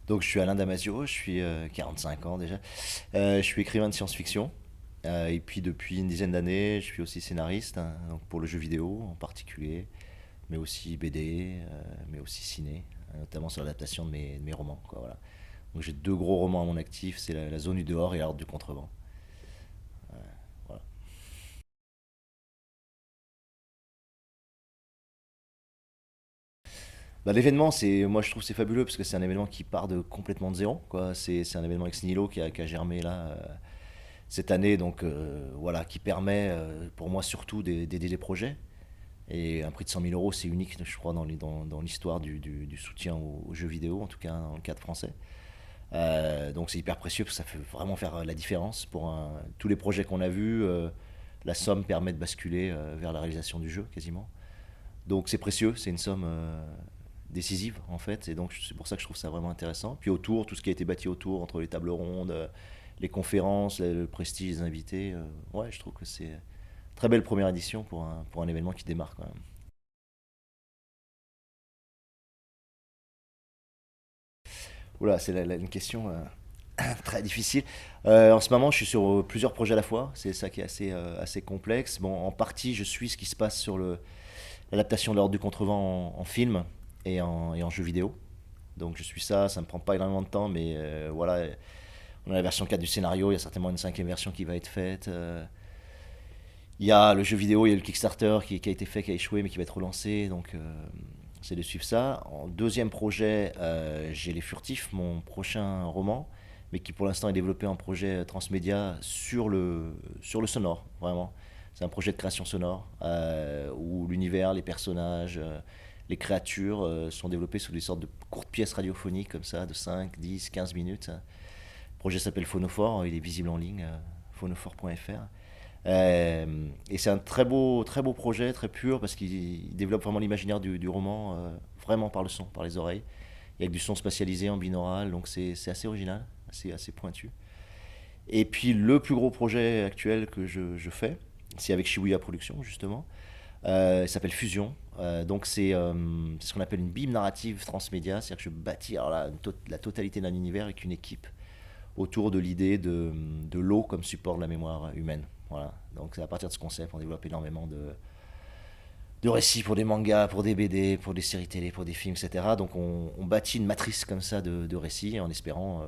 Donc je suis Alain Damasio, je suis 45 ans déjà. Je suis écrivain de science-fiction. Et puis depuis une dizaine d'années, je suis aussi scénariste, hein, donc pour le jeu vidéo en particulier, mais aussi BD, mais aussi ciné, notamment sur l'adaptation de mes romans, quoi, voilà. Donc j'ai deux gros romans à mon actif, c'est la Zone du dehors et l'Art du contrevent. Voilà. Bah, l'événement, moi je trouve c'est fabuleux parce que c'est un événement qui part de complètement de zéro, quoi. C'est un événement ex nihilo qui a germé là cette année, donc voilà, qui permet pour moi surtout d'aider les projets. Et un prix de 100 000 euros, c'est unique, je crois, dans l'histoire du soutien aux jeux vidéo, en tout cas dans le cadre français. Donc c'est hyper précieux parce que ça fait vraiment faire la différence pour tous les projets qu'on a vus. La somme permet de basculer vers la réalisation du jeu quasiment. Donc c'est précieux, c'est une somme décisive en fait, et donc c'est pour ça que je trouve ça vraiment intéressant. Puis autour, tout ce qui a été bâti autour, entre les tables rondes, les conférences, le prestige des invités, ouais, je trouve que c'est une très belle première édition pour un événement qui démarre quand même. Oula, c'est une question très difficile. En ce moment, je suis sur plusieurs projets à la fois. C'est ça qui est assez complexe. Bon, en partie, je suis ce qui se passe sur l'adaptation de l'Ordre du Contrevent en film et en jeu vidéo. Donc je suis ça, ça me prend pas énormément de temps, mais voilà, on a la version 4 du scénario, il y a certainement une cinquième version qui va être faite. Il y a le jeu vidéo, il y a le Kickstarter qui a été fait, qui a échoué, mais qui va être relancé. Donc c'est de suivre ça. En deuxième projet, j'ai Les Furtifs, mon prochain roman, mais qui pour l'instant est développé en projet transmédia sur le sonore, vraiment. C'est un projet de création sonore où l'univers, les personnages, les créatures sont développés sous des sortes de courtes pièces radiophoniques comme ça, de 5, 10, 15 minutes. Le projet s'appelle Phonophore, il est visible en ligne, phonophore.fr. Et c'est un très beau projet, très pur, parce qu'il développe vraiment l'imaginaire du roman, vraiment par le son, par les oreilles, et avec du son spatialisé en binaural, donc c'est assez original, assez pointu. Et puis le plus gros projet actuel que je fais, c'est avec Shibuya Productions, justement. Il s'appelle Fusion. Donc c'est ce qu'on appelle une BIM narrative transmédia, c'est-à-dire que je bâtis alors là, la totalité d'un univers avec une équipe autour de l'idée de l'eau comme support de la mémoire humaine. Voilà. Donc c'est à partir de ce concept, on développe énormément de récits pour des mangas, pour des BD, pour des séries télé, pour des films, etc. Donc on bâtit une matrice comme ça de récits en espérant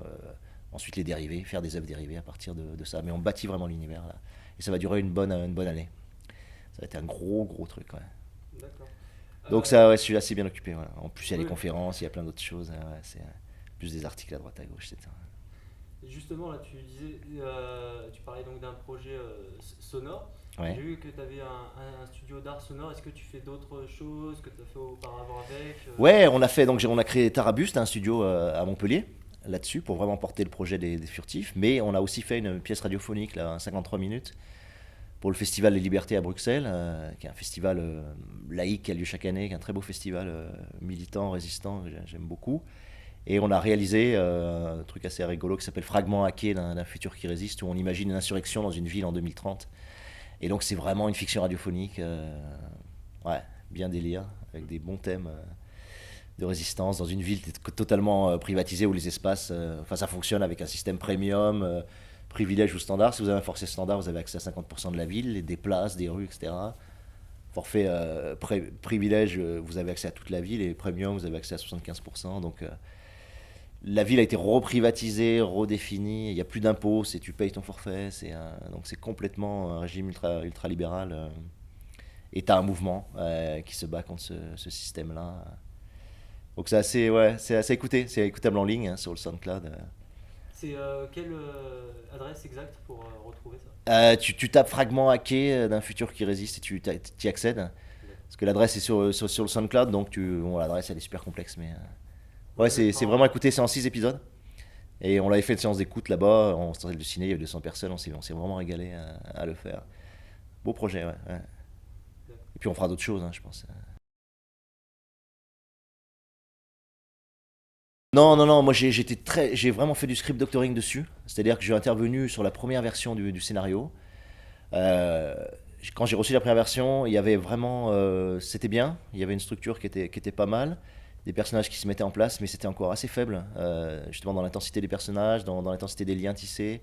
ensuite les dériver, faire des œuvres dérivées à partir de ça. Mais on bâtit vraiment l'univers là. Et ça va durer une bonne année. Ça va être un gros truc. Ouais. D'accord. Donc ça, Euh, ouais, je suis assez bien occupé. Ouais. En plus, il y a les oui, conférences, il y a plein d'autres choses. Ouais, c'est plus des articles à droite à gauche, etc. justement, là, tu disais, tu parlais donc d'un projet sonore. Ouais. J'ai vu que tu avais un studio d'art sonore. Est-ce que tu fais d'autres choses que tu as fait auparavant avec Ouais, on a fait donc on a créé Tarabuste, un studio à Montpellier là-dessus pour vraiment porter le projet des furtifs. Mais on a aussi fait une pièce radiophonique là, 53 minutes pour le Festival des Libertés à Bruxelles, qui est un festival laïque qui a lieu chaque année, qui est un très beau festival militant, résistant, que j'aime beaucoup. Et on a réalisé un truc assez rigolo qui s'appelle Fragment hacké d'un futur qui résiste, où on imagine une insurrection dans une ville en 2030. Et donc c'est vraiment une fiction radiophonique, ouais, bien délire, avec des bons thèmes de résistance dans une ville totalement privatisée où les espaces, enfin ça fonctionne avec un système premium, privilège ou standard. Si vous avez un forfait standard, vous avez accès à 50% de la ville, des places, des rues, etc. Forfait privilège, vous avez accès à toute la ville, et premium, vous avez accès à 75%. Donc la ville a été reprivatisée, redéfinie, il n'y a plus d'impôts, tu payes ton forfait, donc c'est complètement un régime ultra libéral. Et tu as un mouvement qui se bat contre ce système-là. Donc c'est assez écouté, c'est écoutable en ligne hein, sur le SoundCloud. C'est quelle adresse exacte pour retrouver ça? Tu tapes fragment hacké d'un futur qui résiste et tu y accèdes. D'accord. Parce que l'adresse est sur le SoundCloud, donc bon, l'adresse elle est super complexe, mais ouais, Ouais, c'est vraiment écouté, c'est en 6 épisodes. Et on l'avait fait une séance d'écoute là-bas, en salle de ciné, il y avait 200 personnes, on s'est vraiment régalé à le faire. Beau projet, ouais, ouais. d'accord. Et puis on fera d'autres choses, hein, je pense. Non, non, non, moi j'ai vraiment fait du script doctoring dessus. C'est-à-dire que j'ai intervenu sur la première version du scénario. Euh, Quand j'ai reçu la première version, il y avait vraiment, c'était bien, il y avait une structure qui était pas mal, des personnages qui se mettaient en place, mais c'était encore assez faible, justement dans l'intensité des personnages, dans l'intensité des liens tissés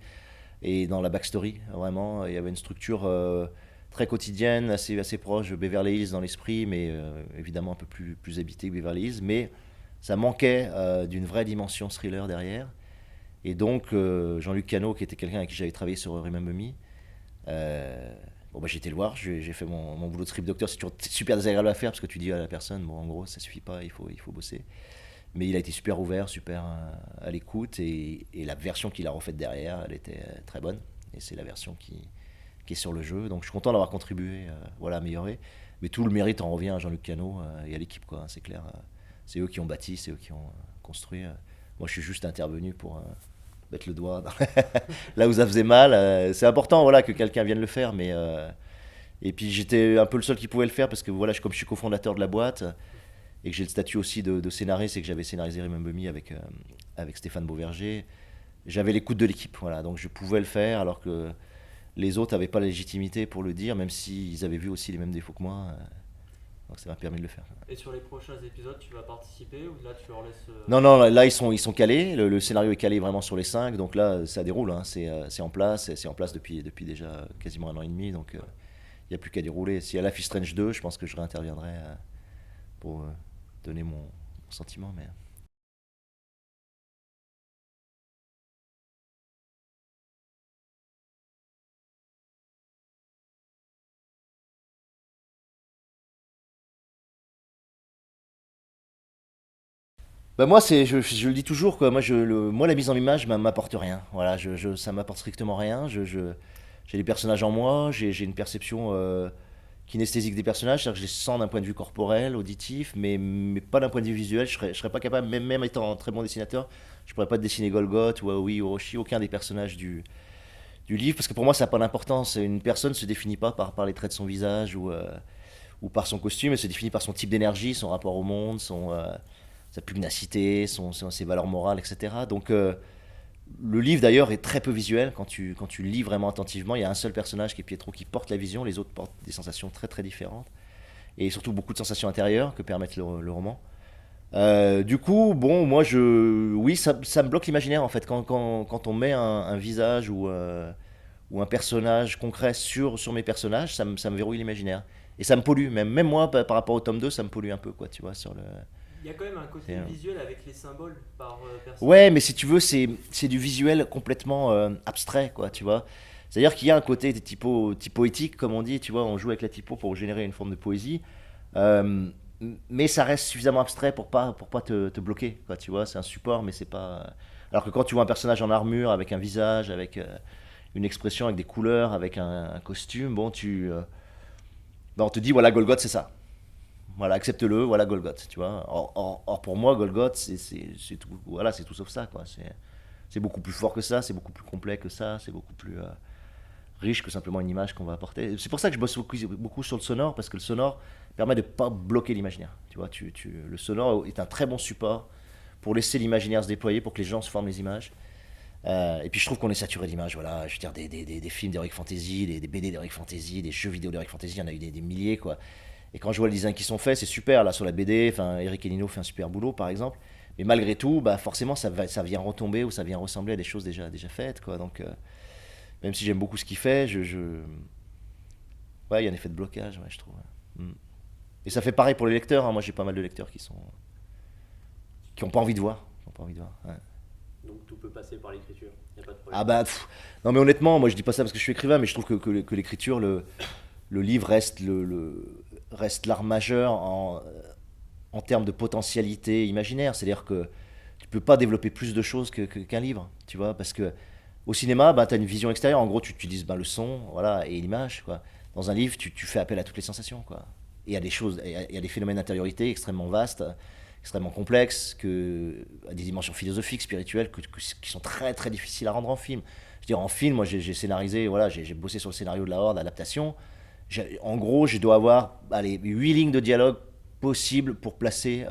et dans la backstory. Vraiment, il y avait une structure très quotidienne, assez proche de Beverly Hills dans l'esprit, mais évidemment un peu plus habité que Beverly Hills. Mais ça manquait d'une vraie dimension thriller derrière. Et donc, Jean-Luc Cano, qui était quelqu'un avec qui j'avais travaillé sur Remember Me, bon, bah, j'ai été le voir, j'ai fait mon boulot de script doctor. C'est toujours super désagréable à faire parce que tu dis à la personne, bon, en gros, ça suffit pas, il faut bosser. Mais il a été super ouvert, super à l'écoute, et la version qu'il a refaite derrière, elle était très bonne. Et c'est la version qui est sur le jeu. Donc je suis content d'avoir contribué, voilà, à améliorer. Mais tout le mérite en revient à Jean-Luc Cano et à l'équipe, quoi, hein, c'est clair. C'est eux qui ont bâti, c'est eux qui ont construit. Moi, je suis juste intervenu pour mettre le doigt là où ça faisait mal. C'est important, voilà, que quelqu'un vienne le faire, mais et puis j'étais un peu le seul qui pouvait le faire parce que voilà, comme je suis cofondateur de la boîte et que j'ai le statut aussi de scénariste, c'est que j'avais scénarisé Remember Me avec Stéphane Beauverger. J'avais l'écoute de l'équipe, voilà, donc je pouvais le faire alors que les autres n'avaient pas la légitimité pour le dire, même s'ils avaient vu aussi les mêmes défauts que moi. Donc ça m'a permis de le faire. Et sur les prochains épisodes, tu vas participer ou là tu leur laisses. Non, non, là ils sont calés. Le scénario est calé vraiment sur les 5, donc là ça déroule. Hein. C'est en place, c'est en place depuis déjà quasiment un an et demi, donc il n'y a plus qu'à dérouler. Si à Life is Strange 2, je pense que je réinterviendrai pour donner mon sentiment. Mais... Bah moi, je le dis toujours, quoi. Moi, la mise en image m'apporte rien. Voilà, ça m'apporte strictement rien. J'ai des personnages en moi, j'ai une perception kinesthésique des personnages, c'est-à-dire que je les sens d'un point de vue corporel, auditif, mais pas d'un point de vue visuel. Je serais pas capable, même étant un très bon dessinateur, je pourrais pas dessiner Golgoth ou Aoi ou Orochi, aucun des personnages du livre, parce que pour moi, ça n'a pas d'importance. Une personne ne se définit pas par les traits de son visage ou par son costume, elle se définit par son type d'énergie, son rapport au monde, sa pugnacité, ses valeurs morales, etc. Donc le livre d'ailleurs est très peu visuel quand tu lis vraiment attentivement. Il y a un seul personnage qui est Pietro qui porte la vision, les autres portent des sensations très très différentes. Et surtout beaucoup de sensations intérieures que permettent le roman. Du coup, bon, moi oui, ça me bloque l'imaginaire en fait. Quand on met un visage ou un personnage concret sur mes personnages, ça me verrouille l'imaginaire. Et ça me pollue, même moi, par rapport au tome 2, ça me pollue un peu, quoi, tu vois, sur le... Il y a quand même un côté c'est, visuel avec les symboles par Ouais, personnage. mais si tu veux, c'est du visuel complètement abstrait, quoi, tu vois. C'est-à-dire qu'il y a un côté des typoétique, comme on dit, tu vois, on joue avec la typo pour générer une forme de poésie, euh, mais ça reste suffisamment abstrait pour pas te bloquer, quoi, tu vois. C'est un support, mais c'est pas. Alors que quand tu vois un personnage en armure, avec un visage, avec une expression, avec des couleurs, avec un costume, bon, ben, on te dit, voilà, Golgoth, c'est ça. Voilà, accepte-le, voilà Golgoth, tu vois. Or, pour moi, Golgoth, c'est tout, voilà, c'est tout sauf ça, quoi. C'est beaucoup plus fort que ça, c'est beaucoup plus complet que ça, c'est beaucoup plus riche que simplement une image qu'on va apporter. C'est pour ça que je bosse beaucoup sur le sonore, parce que le sonore permet de ne pas bloquer l'imaginaire. Tu vois, le sonore est un très bon support pour laisser l'imaginaire se déployer, pour que les gens se forment les images. Et puis je trouve qu'on est saturé d'images, voilà. Je veux dire, des films d'Heroic Fantasy, des BD d'Heroic Fantasy, des jeux vidéo d'Heroic Fantasy, il y en a eu des milliers, quoi. Et quand je vois les designs qui sont faits, c'est super. Là, sur la BD, enfin, Eric Elino fait un super boulot, par exemple. Mais malgré tout, bah, forcément, ça vient retomber ou ça vient ressembler à des choses déjà faites, quoi. Donc, même si j'aime beaucoup ce qu'il fait, ouais, il y a un effet de blocage, ouais, je trouve. Ouais. Et ça fait pareil pour les lecteurs, hein. Moi, j'ai pas mal de lecteurs qui ont pas envie de voir. Qui ont pas envie de voir. Ouais. Donc tout peut passer par l'écriture, il n'y a pas de Ah problème. bah, non, mais honnêtement, moi, je dis pas ça parce que je suis écrivain, mais je trouve que l'écriture, le livre reste l'art majeur en termes de potentialité imaginaire. C'est-à-dire que tu peux pas développer plus de choses qu'un livre, tu vois, parce que au cinéma, bah, tu as une vision extérieure. En gros, tu utilises bah, le son, voilà, et l'image, quoi. Dans un livre, tu fais appel à toutes les sensations, quoi. Et il y a des choses, il y a des phénomènes d'intériorité extrêmement vastes, extrêmement complexes, à des dimensions philosophiques, spirituelles, qui sont très très difficiles à rendre en film. Je veux dire, en film, moi j'ai scénarisé, voilà, j'ai bossé sur le scénario de La Horde, l'adaptation. En gros, je dois avoir allez, 8 lignes de dialogue possibles pour placer,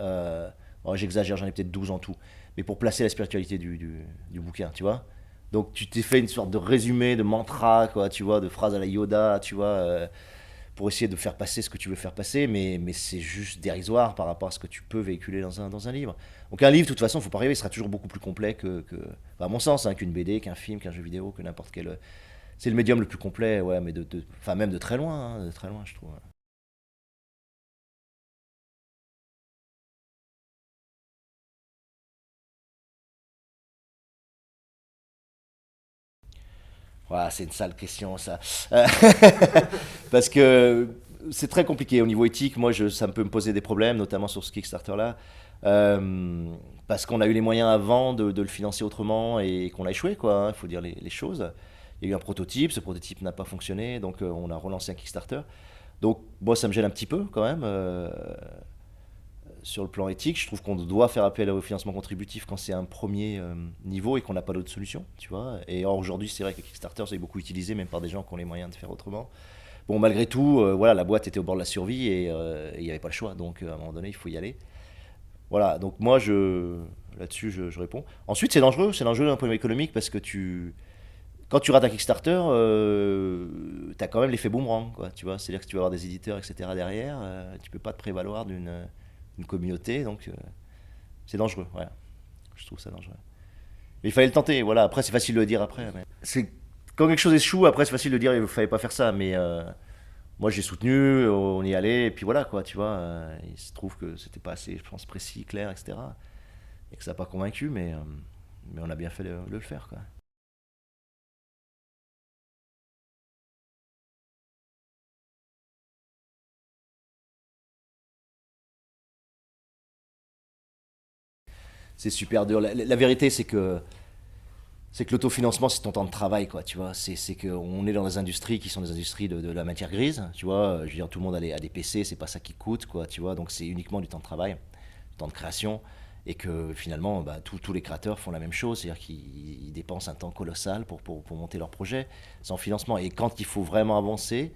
j'exagère, j'en ai peut-être 12 en tout, mais pour placer la spiritualité du bouquin, tu vois. Donc tu t'es fait une sorte de résumé, de mantra, quoi, tu vois, de phrases à la Yoda, tu vois, pour essayer de faire passer ce que tu veux faire passer, mais c'est juste dérisoire par rapport à ce que tu peux véhiculer dans un livre. Donc un livre, de toute façon, il faut pas rêver, il sera toujours beaucoup plus complet enfin, à mon sens, hein, qu'une BD, qu'un film, qu'un jeu vidéo, que n'importe quel. C'est le médium le plus complet, ouais, mais enfin, même de très loin, hein, de très loin, je trouve. Voilà, c'est une sale question, ça. Euh, Parce que c'est très compliqué au niveau éthique. Moi, ça peut me poser des problèmes, notamment sur ce Kickstarter-là. Euh, Parce qu'on a eu les moyens avant de le financer autrement et qu'on a échoué, quoi. Il faut dire les choses. Il y a eu un prototype, ce prototype n'a pas fonctionné, donc on a relancé un Kickstarter. Donc, moi, ça me gêne un petit peu quand même. Sur le plan éthique, je trouve qu'on doit faire appel au financement contributif quand c'est un premier niveau et qu'on n'a pas d'autre solution, tu vois. Et or, aujourd'hui, c'est vrai que Kickstarter, c'est beaucoup utilisé, même par des gens qui ont les moyens de faire autrement. Bon, malgré tout, voilà, la boîte était au bord de la survie et il n'y avait pas le choix. Donc, à un moment donné, il faut y aller. Voilà, donc moi, là-dessus, je réponds. Ensuite, c'est dangereux d'un point de vue économique parce que quand tu rates un Kickstarter, tu as quand même l'effet boomerang, quoi, tu vois. C'est-à-dire que tu vas avoir des éditeurs, etc. derrière, tu peux pas te prévaloir d'une communauté, donc c'est dangereux, ouais. Je trouve ça dangereux. Mais il fallait le tenter, voilà. Après, c'est facile de le dire après. Quand quelque chose échoue, après, c'est facile de dire il ne fallait pas faire ça, mais moi j'ai soutenu, on y allait, et puis voilà, quoi, tu vois. Il se trouve que c'était pas assez, je pense, précis, clair, etc. Et que ça n'a pas convaincu, mais on a bien fait de le faire, quoi. C'est super dur. La vérité, c'est que l'autofinancement, c'est ton temps de travail, quoi, tu vois. C'est qu'on est dans des industries qui sont des industries de la matière grise, tu vois. Je veux dire, tout le monde a des PC, c'est pas ça qui coûte, quoi, tu vois. Donc c'est uniquement du temps de travail, du temps de création. Et que finalement, bah, tous les créateurs font la même chose, c'est-à-dire qu'ils dépensent un temps colossal pour monter leur projet sans financement. Et quand il faut vraiment avancer,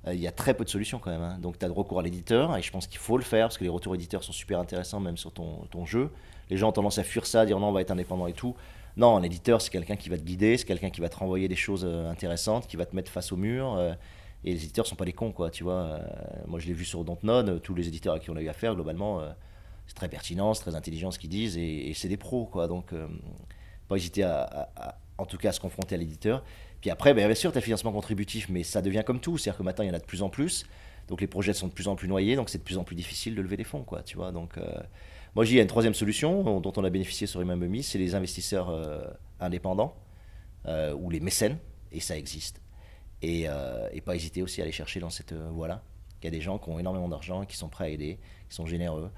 il y a très peu de solutions quand même, hein. Donc tu as de recours à l'éditeur, et je pense qu'il faut le faire, parce que les retours éditeurs sont super intéressants, même sur ton jeu. Les gens ont tendance à fuir ça, à dire non, on va être indépendant et tout. Non, un éditeur, c'est quelqu'un qui va te guider, c'est quelqu'un qui va te renvoyer des choses intéressantes, qui va te mettre face au mur. Et les éditeurs sont pas des cons, quoi, tu vois. Moi, je l'ai vu sur Dontnod, tous les éditeurs à qui on a eu affaire, globalement, c'est très pertinent, c'est très intelligent ce qu'ils disent, et c'est des pros, quoi. Donc, pas hésiter en tout cas, à se confronter à l'éditeur. Puis après, ben, bien sûr, tu as le financement contributif, mais ça devient comme tout. C'est-à-dire que maintenant, il y en a de plus en plus. Donc les projets sont de plus en plus noyés, donc c'est de plus en plus difficile de lever des fonds, quoi, tu vois. Donc, moi, je dis, il y a une troisième solution dont on a bénéficié sur Human Mummy, c'est les investisseurs indépendants ou les mécènes, et ça existe. Et pas hésiter aussi à aller chercher dans cette voie-là. Il y a des gens qui ont énormément d'argent, qui sont prêts à aider, qui sont généreux.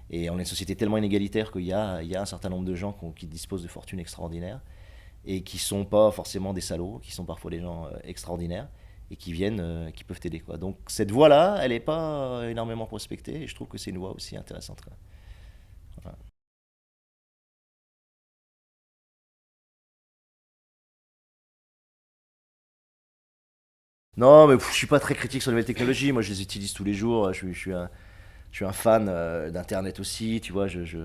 Et on est une société tellement inégalitaire qu'il y a un certain nombre de gens qui disposent de fortunes extraordinaires et qui sont pas forcément des salauds, qui sont parfois des gens extraordinaires et qui viennent, qui peuvent t'aider, quoi. Donc cette voie-là, elle n'est pas énormément prospectée et je trouve que c'est une voie aussi intéressante, quoi. Voilà. Non, mais je suis pas très critique sur les nouvelles technologies. Moi, je les utilise tous les jours. Je suis un fan d'Internet aussi. Tu vois, je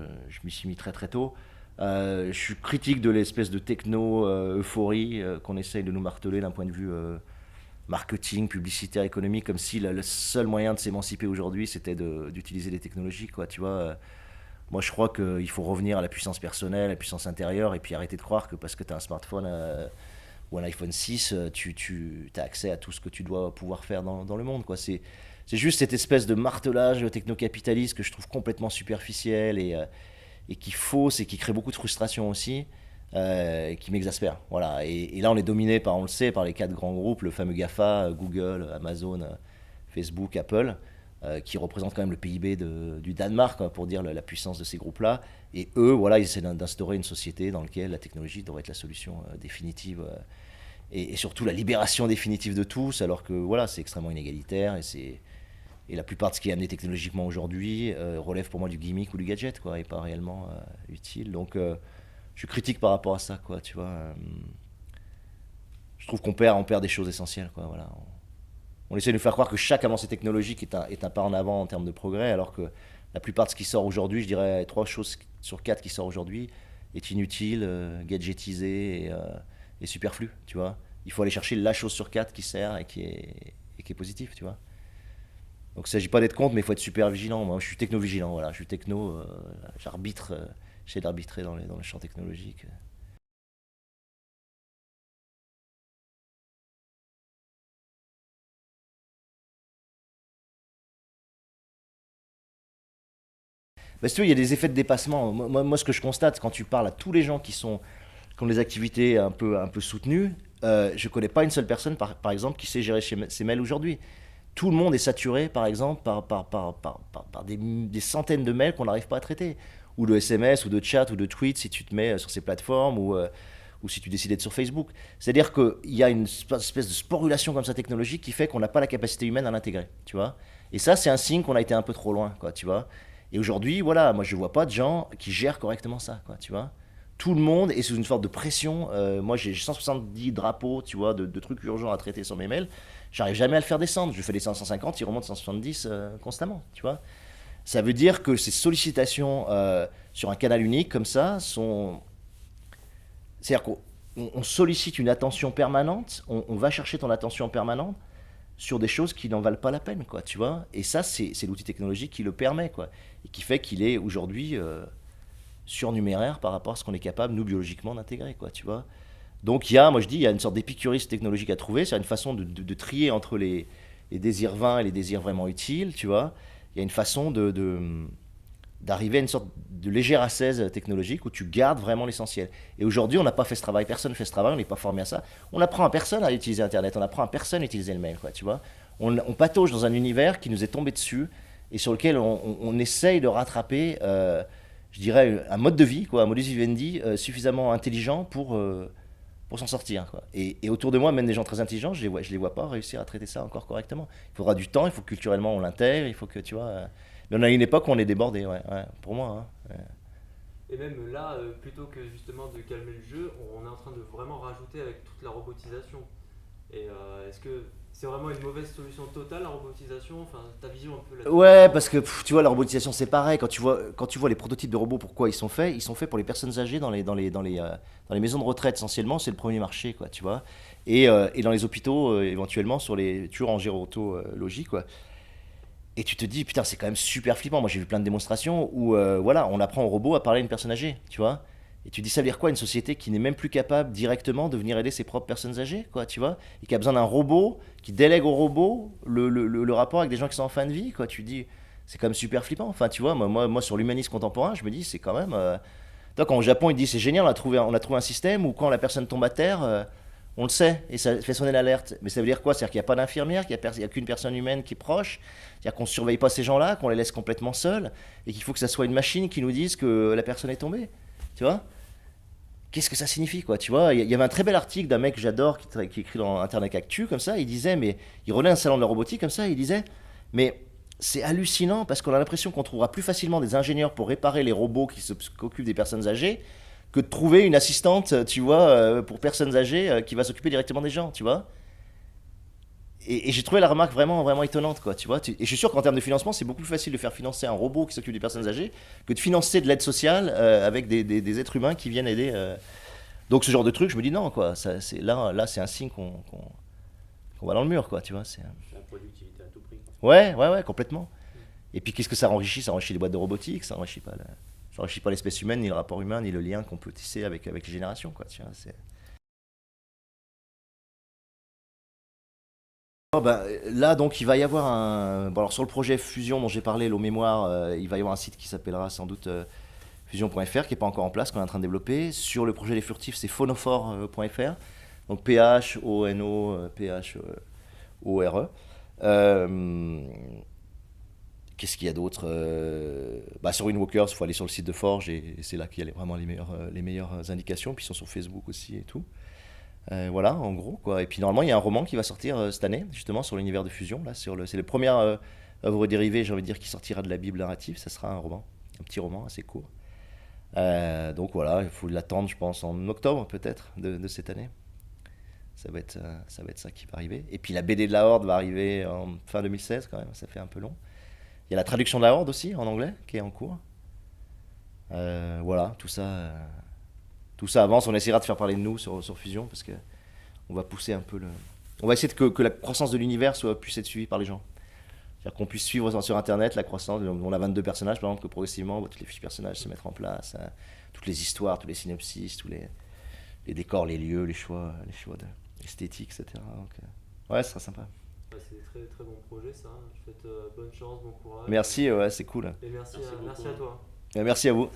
m'y suis mis très très tôt. Je suis critique de l'espèce de techno euphorie qu'on essaye de nous marteler d'un point de vue marketing, publicitaire, économique, comme si le seul moyen de s'émanciper aujourd'hui, c'était d'utiliser les technologies, quoi. Tu vois, moi, je crois qu'il faut revenir à la puissance personnelle, à la puissance intérieure, et puis arrêter de croire que parce que tu as un smartphone ou un iPhone 6, tu as accès à tout ce que tu dois pouvoir faire dans le monde, quoi. C'est juste cette espèce de martelage techno-capitaliste que je trouve complètement superficiel et qui fausse et qui crée beaucoup de frustration aussi, et qui m'exaspère. Voilà. Et là, on est dominé on le sait, par les quatre grands groupes, le fameux GAFA, Google, Amazon, Facebook, Apple, qui représentent quand même le PIB du Danemark, quoi, pour dire la puissance de ces groupes-là. Et eux, voilà, ils essaient d'instaurer une société dans laquelle la technologie devrait être la solution définitive et surtout la libération définitive de tous, alors que voilà, c'est extrêmement inégalitaire et la plupart de ce qui est amené technologiquement aujourd'hui relève pour moi du gimmick ou du gadget, quoi, et pas réellement utile. Donc, je suis critique par rapport à ça, quoi, tu vois. Je trouve qu'on perd des choses essentielles, quoi, voilà. On essaie de nous faire croire que chaque avancée technologique est un pas en avant en termes de progrès, alors que la plupart de ce qui sort aujourd'hui, je dirais 3 choses sur 4 qui sort aujourd'hui, est inutile, gadgetisé et superflu, tu vois. Il faut aller chercher la chose sur 4 qui sert et qui est positive, tu vois. Donc il ne s'agit pas d'être contre, mais il faut être super vigilant. Moi, je suis techno-vigilant, voilà. Je suis techno, j'arbitre, j'essaie d'arbitrer dans le champ technologique. Parce que il y a des effets de dépassement. Moi, ce que je constate quand tu parles à tous les gens qui ont des activités un peu soutenues, je ne connais pas une seule personne, par exemple, qui sait gérer ses mails aujourd'hui. Tout le monde est saturé, par exemple, par des centaines de mails qu'on n'arrive pas à traiter. Ou de SMS, ou de chat, ou de tweets, si tu te mets sur ces plateformes, ou si tu décides d'être sur Facebook. C'est-à-dire qu'il y a une espèce de sporulation comme ça technologique qui fait qu'on n'a pas la capacité humaine à l'intégrer, tu vois. Et ça, c'est un signe qu'on a été un peu trop loin, quoi, tu vois. Et aujourd'hui, voilà, moi je vois pas de gens qui gèrent correctement ça, quoi, tu vois. Tout le monde est sous une sorte de pression. Moi, j'ai 170 drapeaux, tu vois, de trucs urgents à traiter sur mes mails. J'arrive jamais à le faire descendre. Je fais des 150, il remonte 170 constamment, tu vois. Ça veut dire que ces sollicitations sur un canal unique comme ça sont. C'est-à-dire qu'on sollicite une attention permanente, on va chercher ton attention permanente sur des choses qui n'en valent pas la peine, quoi, tu vois. Et ça, c'est l'outil technologique qui le permet, quoi. Et qui fait qu'il est aujourd'hui surnuméraire par rapport à ce qu'on est capable, nous, biologiquement, d'intégrer, quoi, tu vois. Donc, moi, je dis, il y a une sorte d'épicurisme technologique à trouver, c'est une façon de trier entre les désirs vains et les désirs vraiment utiles, tu vois. Il y a une façon d'arriver à une sorte de légère ascèse technologique où tu gardes vraiment l'essentiel. Et aujourd'hui, on n'a pas fait ce travail, personne ne fait ce travail, on n'est pas formé à ça. On apprend à personne à utiliser Internet, on apprend à personne à utiliser le mail, quoi, tu vois. On patauge dans un univers qui nous est tombé dessus et sur lequel on essaye de rattraper, je dirais, un mode de vie, quoi, un modus vivendi suffisamment intelligent pour s'en sortir, quoi. Et autour de moi, même des gens très intelligents, je les vois pas réussir à traiter ça encore correctement. Il faudra du temps, il faut que culturellement on l'intègre, il faut que, tu vois. Mais on a une époque où on est débordé, ouais, ouais, pour moi, hein. Ouais. Et même là, plutôt que justement de calmer le jeu, on est en train de vraiment rajouter avec toute la robotisation. Et est-ce que c'est vraiment une mauvaise solution totale la robotisation? Enfin, ta vision un peu là-dessus? Ouais, parce que tu vois, la robotisation c'est pareil. Quand tu vois les prototypes de robots, pourquoi ils sont faits pour les personnes âgées dans les maisons de retraite essentiellement. C'est le premier marché, quoi, tu vois. Et dans les hôpitaux, éventuellement, toujours en gérotologie, quoi. Et tu te dis, putain, c'est quand même super flippant. Moi, j'ai vu plein de démonstrations où, voilà, on apprend au robot à parler à une personne âgée, tu vois. Et tu dis, ça veut dire quoi, une société qui n'est même plus capable directement de venir aider ses propres personnes âgées, quoi, tu vois. Et qui a besoin d'un robot, qui délègue au robot le rapport avec des gens qui sont en fin de vie, quoi. Tu dis, c'est quand même super flippant. Enfin, tu vois, moi sur l'humanisme contemporain, je me dis, c'est quand même. Toi, quand au Japon, ils disent, c'est génial, on a trouvé un système où quand la personne tombe à terre, on le sait, et ça fait sonner l'alerte. Mais ça veut dire quoi? C'est-à-dire qu'il n'y a pas d'infirmière, qu'il n'y a qu'une personne humaine qui est proche. C'est-à-dire qu'on ne surveille pas ces gens-là, qu'on les laisse complètement seuls, et qu'il faut que ça soit une machine qui nous dise que la personne est tombée. Tu vois? Qu'est-ce que ça signifie, quoi? Tu vois? Il y avait un très bel article d'un mec que j'adore qui écrit dans Internet Actu, comme ça. Il disait, mais il relève un salon de la robotique, comme ça. Il disait, mais c'est hallucinant parce qu'on a l'impression qu'on trouvera plus facilement des ingénieurs pour réparer les robots qui occupent des personnes âgées que de trouver une assistante, tu vois, pour personnes âgées qui va s'occuper directement des gens, tu vois. Et j'ai trouvé la remarque vraiment, vraiment étonnante, quoi, tu vois. Et je suis sûr qu'en termes de financement, c'est beaucoup plus facile de faire financer un robot qui s'occupe des personnes âgées que de financer de l'aide sociale avec des êtres humains qui viennent aider. Donc ce genre de truc, je me dis non, quoi. Là, c'est un signe qu'on va dans le mur, quoi, tu vois. C'est la productivité à tout prix, quoi. Ouais, ouais, ouais, complètement. Et puis qu'est-ce que ça enrichit? Ça enrichit les boîtes de robotique, ça enrichit pas l'espèce humaine, ni le rapport humain, ni le lien qu'on peut tisser avec les générations, quoi, tu vois. Oh, bah, là, donc, il va y avoir un. Bon, alors, sur le projet Fusion dont j'ai parlé, l'eau mémoire, il va y avoir un site qui s'appellera sans doute fusion.fr, qui n'est pas encore en place, qu'on est en train de développer. Sur le projet des furtifs, c'est phonophore.fr. Donc, P-H-O-N-O-P-H-O-R-E. Euh, Qu'est-ce qu'il y a d'autre? Bah, sur Windwalkers, il faut aller sur le site de Forge et c'est là qu'il y a vraiment les meilleures indications. Puis ils sont sur Facebook aussi et tout. Voilà, en gros, quoi. Et puis normalement, il y a un roman qui va sortir cette année, justement, sur l'univers de Fusion. Là, c'est la première œuvre dérivée, j'ai envie de dire, qui sortira de la Bible narrative. Ça sera un roman, un petit roman assez court. Donc voilà, il faut l'attendre, je pense, en octobre peut-être de cette année. Ça va être ça qui va arriver. Et puis la BD de la Horde va arriver en fin 2016 quand même, ça fait un peu long. Il y a la traduction de la Horde aussi en anglais qui est en cours. Voilà, tout ça avance. On essaiera de faire parler de nous sur Fusion parce que on va pousser un peu le. On va essayer que la croissance de l'univers puisse être suivie par les gens. C'est-à-dire qu'on puisse suivre sur Internet la croissance. On a 22 personnages, par exemple, que progressivement, tous les fiches personnages se mettent en place. Toutes les histoires, tous les synopsis, tous les décors, les lieux, les choix esthétiques, etc. Donc, ouais, ce sera sympa. Ouais, c'est des très très bons projets ça. Je te souhaite bonne chance, bon courage. Merci, ouais, c'est cool. Et merci, Merci beaucoup, merci à hein. toi. Merci à vous.